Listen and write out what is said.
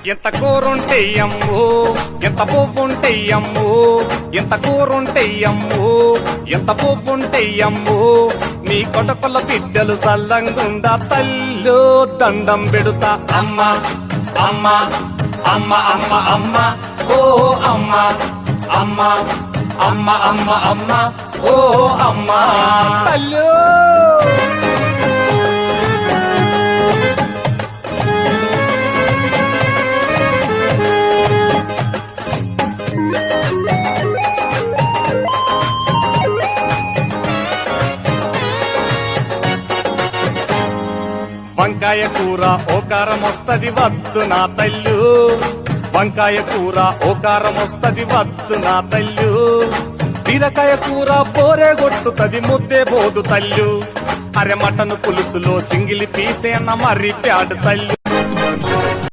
ఎంత కూరుంటే అమ్ము, ఎంత పువ్వుంటే అమ్ము, ఎంత కూరుంటే అమ్ము, ఎంత పువ్వుంటే అమ్ము, నీ కొటకొల బిడ్డలు సల్లంగుండా తల్లు దండం పెడుతా అమ్మ అమ్మ అమ్మ అమ్మ అమ్మ ఓ అమ్మ అమ్మ అమ్మ అమ్మ అమ్మ ఓ అమ్మ తల్లు. వంకాయ కూర ఓకారం వస్తది వద్దు నా తల్లు, వంకాయ కూర ఓకారం వస్తది వద్దు నా తల్లు, బీరకాయ కూర పోరే కొట్టుతది ముద్దే బోదు తల్లు, అరె మటను పులుసులో సింగిలి పీసేన మర్రి ప్యాడు తల్లు.